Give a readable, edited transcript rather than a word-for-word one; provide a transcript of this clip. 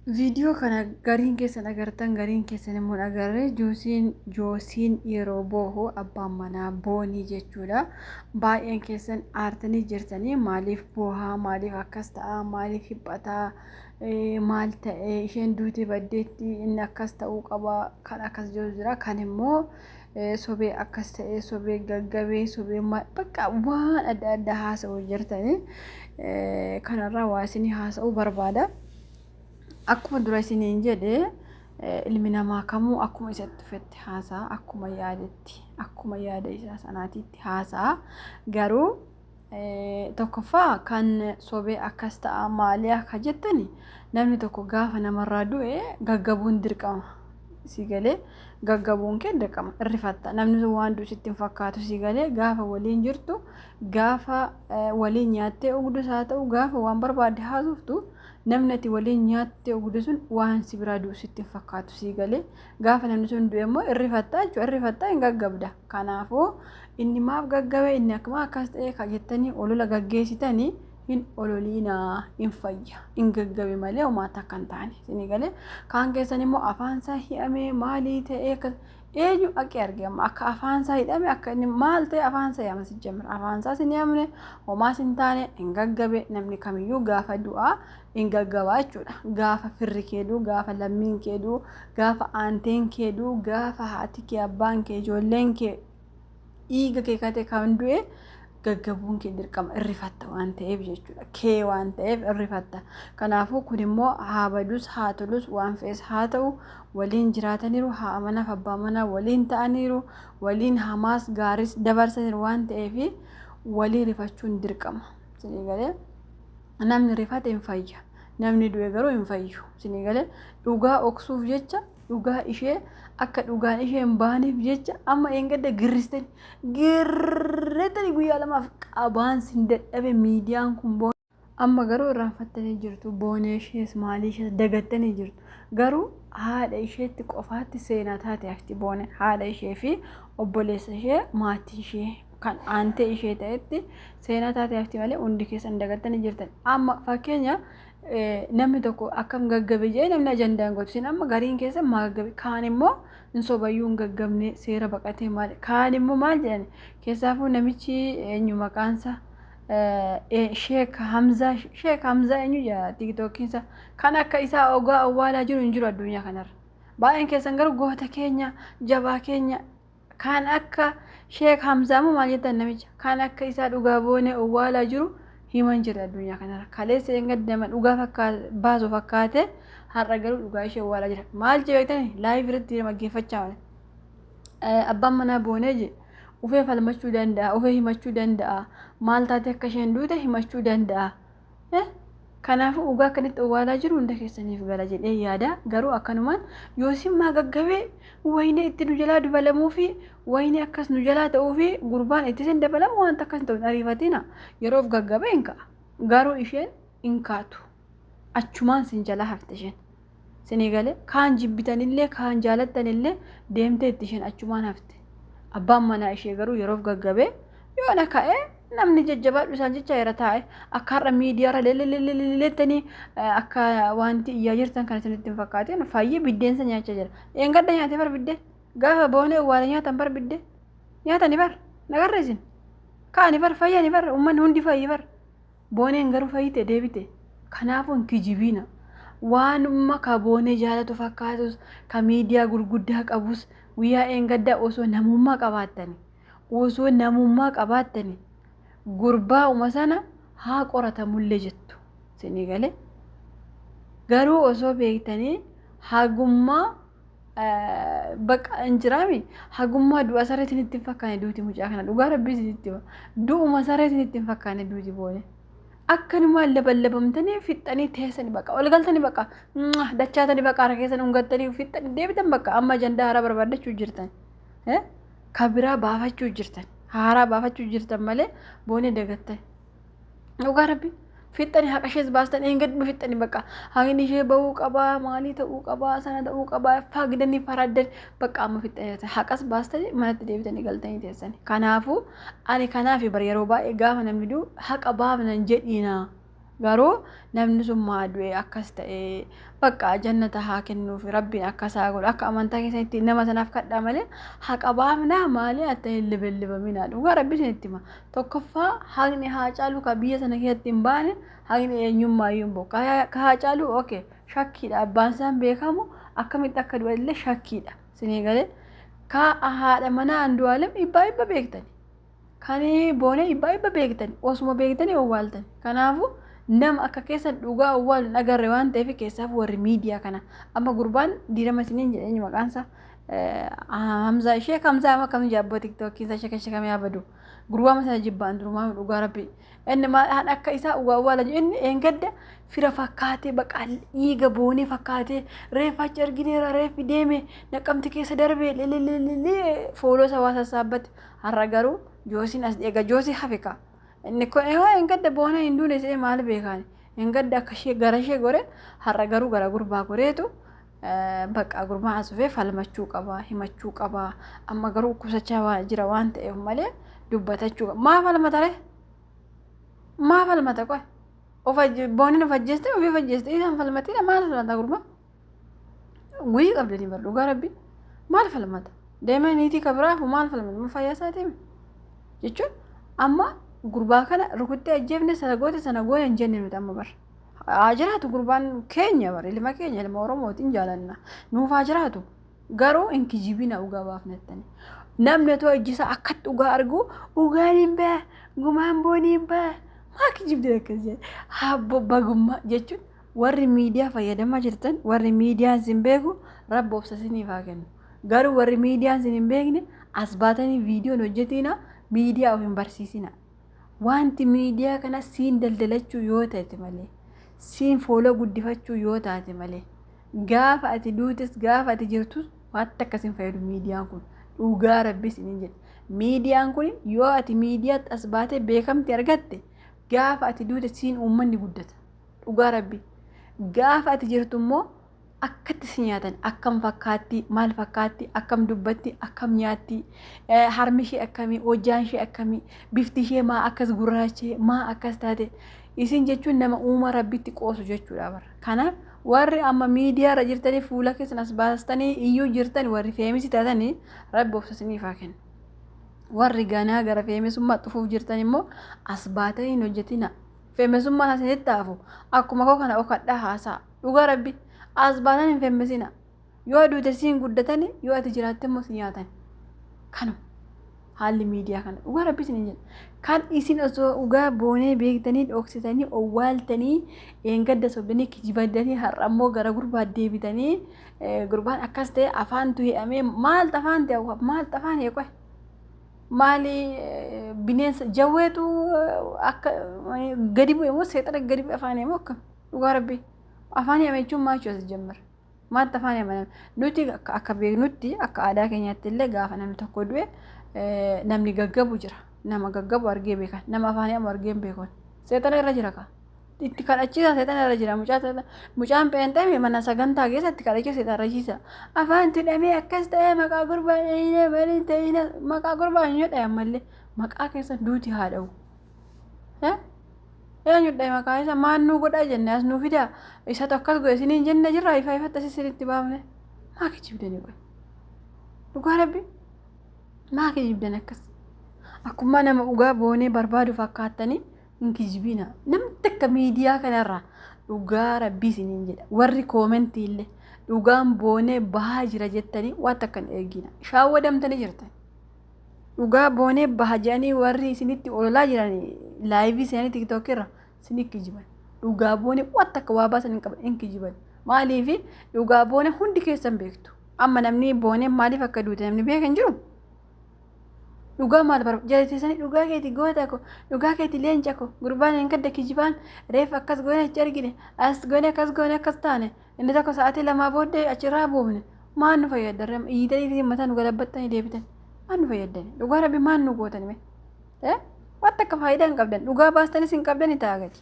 Video kana gariin keessan agartan gariin keessan immoo agarre joosiin yeroo boohu abbaan manaa boonii jechuudha. Baay'een keessan aartanii jirtanii maaliif boohaa maaliif akkas ta'a maaliif hiphataa maal ta'e isheen duutii baddeetti inni akkas ta'uu qaba kan akkas jiru jira kan immoo sobee akkas ta'e sobee gaggabee sobee bakka waan adda addaa haasa'uu jirtanii kanarraa waa isinii haasa'uu barbaada. Akkuma dura isiniin jedhe ilmi namaa kamuu akkuma isatti dhufetti haasa'a akkuma yaadetti akkuma yaada isaa sanaatitti haasa'a garuu tokkoffaa kan sobee akkas ta'a maalii akka jettani namni tokko gaafa namarraa du'e gaggabuun dirqama si galee gaggabuun kee dirqama irrifatta namni waan du'u sitti hin fakkaatu si galee gaafa waliin jirtu gaafa waliin nyaattee ogduu isaa ta'u gaafa waan barbaadde haasoftu namni ati waliin nyaattee ogduu sun waan si biraa du'u sitti hin fakkaatu si galee gaafa namni sun du'e immoo irrifattaa hin gaggabda kanaafuu inni maaf gaggabe inni akkuma akkas ta'e ka jettanii olola gaggeessitanii hin ololiinaa hin fayya hin gaggabe malee homaata kan taane isin galee kaan keessan immoo afaansaa hi'amee maalii ta'ee eenyu akka argama akka afaansaa hidhame akka inni maal ta'e afaansaa yaama si jamra afaansaa sin yaamne homaas hin taane hin gaggabe namni kamiyyuu gaafa du'aa hin gaggabaa jechuudha gaafa firri keeduu gaafa lammiin keeduu gaafa aanteen keeduu gaafa haati kee abbaan kee ijoolleen kee dhiiga kee kate kan du'e gaggabuun kee dirqama irrifatta waan ta'eef jechuudha kee waan ta'eef irrifatta kanaafuu kun immoo haa badus haa tolus waan fees haa ta'u waliin jiraataniiru haa amanaaf abbaa manaa waliin ta'aniiru waliin hamaas gaaris dabarsaniiru waan ta'eef walii rifachuun dirqama isin galee namni rifate hin fayya namni du'e garuu hin fayyu isin galee dhugaa oksuuf jecha dhugaa ishee akka dhugaan ishee hin baaneef jecha amma eeggadda girreettanii guyyaa lamaaf qabaan sin dadhabe miidiyaan kun amma garuu irraanfattanii jirtu boonee ishees maalii ishees dagattanii jirtu garuu haadha isheetti qofaatti seenaa taate hafti boone haadha ishee fi obboleessa ishee maatii ishee kan aantee ishee ta'etti seenaa taate hafti malee hundi keessan dagattanii jirtan amma fakkeenya namni tokko akkam gaggabe jee namni ajandaan godhu sin amma gariin keessa maa gaggabe kaan immoo hin sobayyuu hin gaggabne seera baqatee maal kaan immoo maal jedhan keessaafuu namichi eenyu maqaansa Sheek Hamzaa eenyu jedha tiktookiinsa kan akka isaa ogaa awwaalaa jiru hin jiru addunyaa kanarra baay'een keessan garuu goota keenya jabaa keenya kan akka Sheek Hamzaa moo maal jettan namicha kan akka isaa dhugaa boonee awwaalaa jiru himan jira addunyaa kanarra kaleessa eeggadama dhugaa baasu fakkaate har'a garuu dhugaa ishee awwaalaa jira maal jeektani laayif irratti maggeeffachaa abbaan manaa boonee je ufee falmachuu danda'a ufee himachuu danda'a maal taate akka isheen duute himachuu danda'a kanaafuu dhugaa akkanitti awwaalaa jiru hunda keessaniif gala jedhee yaada garuu akkanumaan yoosin maa gaggabee wayne itti nu jalaa dabalamuu fi wayne akkas nu jalaa ta'uu fi gurbaan itti sin dabalamu wanta akkas ta'u ariifatina yeroof gaggabee hin ka'a garuu isheen hin kaatu achumaan sin jalaa hafte isheen sinii galee kaan jibbitanillee kaan jaalattanillee deemtee itti isheen achumaan hafte abbaan manaa ishee garuu yeroof gaggabee yoona ka'ee namni jajjabaadhu isaan jecha yeroo taa'e akka har'a miidiyaarra leelleettanii akka wanti iyyaa jirtan kan isinitti hin fakkaateen fayyee biddeensa nyaachaa jira eengadda nyaatee bar biddeen gaafa boonee awwaala nyaatan bar biddeen nyaatani bar nagarra isin kaani bar fayyani bar ummanni hundi fayyi bar booneen garuu fayyite deebite kanaafuu hin kijibiina waanuma ka boonee jaalatu fakkaatus ka miidiyaa gurguddaa qabus guyyaa eengaddaa osoo namummaa qabaattani gurbaa uma sana haa qoratamullee jettu isinii galee garuu osoo beektanii hagummaa baqa injiraami hagummaa du'a saree isinitti hin fakkaane duuti mucaa kana dhugaa rabbii isinitti hima du'uma saree isinitti hin fakkaane duuti boone akkanumaan labalabamtanii fixxanii teessanii baqa ol galtanii baqa dachaatanii baqa harka keessan hungattanii fixxanii deebitan baqa amma ajandaa haaraa barbaaddachuu jirtan kabiraa baafachuu jirtan haaraa baafachuu jirtan malee boonee dagattan dhugaa rabbii fixxanii haqa ishees baastan eengaduma fixxanii baqa haqni ishee bahuu qabaa maalii ta'uu qabaa sana ta'uu qabaa faagidanii faraddan baqa amma fixxanii haqas baastanii manatti deebitanii galtanii teessanii kanaafuu ani kanaafi bar yeroo baay'ee gaafa namni du'u haqa baafnan jedhiina garuu namni sun maadu'e akkas ta'e bakka jannata haa kennuuf rabbiin akkasaa godhu akka amantaa keessatti nama sanaaf kadhaa malee haqa baafnaa maali akka hin libellibaminaa dhugaa rabbi isinitti hima tokkoffaa haqni haa caalu ka biyya sana keessatti hin baane haqni eenyummaa iyyuu hin bahu ka haa caalu okay shakkiidha abbaan isaan beekamu akkamitti akka du'allee shakkiidha sinii galee ka haadha manaa Andu'aalem ibba beektani kan boonee ibba beektani osuma beektani owwaaltani kanaafuu nama akka keessan dhugaa owwaalu agarre waan ta'eef keessaaf warri miidiyaa kana amma gurbaan diirama isiniin jedheenyu maqaansa Hamza Sheek Hamza ama kam jabbo TikTok isa shakamee abadu gurbaan sana jibbaan durumaa dhugaa rabbi inni maan akka isaa owwaala inni engadda fira fakkaatee baqa dhiiga boonee fakkaatee reeffacha argineera reeffi deeme naqamti keessa darbee lelelelele fooloo sawaa sassaabbate har'a garuu joosiin as eega joosii hafika inni ko engadda boonee hin duune see maal beekaani engadda akka ishee gara ishee gore har'a garuu gara gurbaa goreetu baqa gurbaa asufee falmachuu qaba himachuu qaba amma garuu kusachaa jira waan ta'eef malee dubbatachuu qaba maa falmata qoy booniin of ajjeeste ofii of ajjeeste isaan falmatiidha maal falmata gurbaa guyii qabdanii bar dhugaa rabbi maal falmata deemee niitii kabiraafu maal falmata ma fayyaa isaatiin jechuun amma gurbaa kana rukuttee ajjeefne sana goone hin jenne nuti amma bar jiraatu gurbaan keenya bar ilma keenya ilma oromootiin jaalanna nuuf jiraatu garuu inkijibina dhugaa baafnettani namni too ejjisa akkatti dhugaa argu dhugaan hin baa gumaan boonii hin baa maa kijibdee akkas jedhe habbo bagummaa jechuun warri miidiyaa fayyadamaa jirtan warri miidiyaan sin beeku rabbi obsasiniif haa kennu garuu warri miidiyaan sin hin beekne as baatanii viidiyoon hojjetiina miidiyaa of hin barsiisina wanti miidiyaa kana siin daldalachuu yoo taate malee siin fooloo guddifachuu yoo taate malee gaafa ati duutes gaafa ati jirtus waan akkasiin fayyadu miidiyaan kun dhugaa rabbi isiniin jedhe miidiyaan kun yoo ati miidiyaatti as baatee beekamti argatte gaafa ati duute siin uummanni guddata dhugaa rabbi gaafa ati jirtu immoo akkatti si nyaatan akkam fakkaatti maal fakkaatti akkam dubbatti akkam nyaatti harmi ishee akkamii hojjaan ishee akkamii bifti ishee maa akkas gurraachee maa akkas taate isin jechuun nama uuma rabbitti qoosu jechuudha bara kanaaf warri amma miidiyaarra jirtanii fuula keessan as baastanii iyyuu jirtan warri feemisi taatanii rabbi obsasiniif haa kennu warri ganaa gara feemesummaa dhufuuf jirtan immoo as baatanii hin hojjetina feemesummaan asinitti haafu akkuma koo kana okadhaa haasaa dhugaa rabbi as baatanii hin feemesina yoo duute siin guddatanii yoo ati jiraatte immoo si nyaatan kanuma haalli miidiyaa kana dhugaa rabbi isin jedha kan isin osoo dhugaa boonee beektanii dhoksitanii owwaaltanii eengadda sobdanii kijibadanii har'a immoo gara gurbaa deebitanii gurbaan akkas ta'e afaantu hidhamee maal xafaan eeqoe maali bineensa jawweetu akka gadi bu'e moo seexana gadi bu'e afaan eemoo akkam dhugaa rabbi afaan eeme jechuun maachuu as jammara maal afaan eeman nuti akka beeknutti akka aadaa keenyaatti illee gaafa namni tokko du'e namni gaggabu jira nama gaggabu argee beekan nama afaan eemu argee beekon seexana irra jira ka itti kadhachiisa seexana irra jira mucaan peenxee mana sagantaa keessatti kadhachii seexana irra jiisa afaan tidhamee akkas ta'ee maqaa gurbaa dhahine balin ta'ina maqaa gurbaa hin jedhayan mallee maqaa keessa duuti haa dha'u eenyu dhahe maqaa isa maannuu godhaa jenne as nuu fidaa isa tokkas godhe isiniin jenne jirra ifatti sisinitti baafne maa kijibdanii qoy dhugaa rabbi maa kijibdan akkas akkuma nama dhugaa boonee barbaadu fakkaattanii hin kijibina namni akka miidiyaa kanarraa dhugaa rabbii isiniin jedha warri koomentii illee dhugaan boonee bahaa jira jettanii waan takkan eegina shaawwadamtanii jirtan dhugaa boonee baha jedhanii warri isinitti ololaa jiran laayivii isaanii tiktook irra isinii kijiban dhugaa boonee waan takka waa baasan hin qaban hin kijiban maaliif dhugaa boonee hundi keessan beektu amma namni boonee maaliif akka duute namni beekan jiru dhugaa maal jalateessanii dhugaa keeti goota ko dhugaa keeti leenca ko gurbaan hin gadda kijibaan reef akkas goone achi argine as goone akkas taane inni tokko sa'aatii lamaa booddee achirraa buufne maan nu fayyaddan iidanii fi mataa nu galabbattanii deebitan maan nu fayyaddan dhugaa rabbi maan nu gootan waan takka faayidaa hin qabdan dhugaa baastanis hin qabdan ta'a gati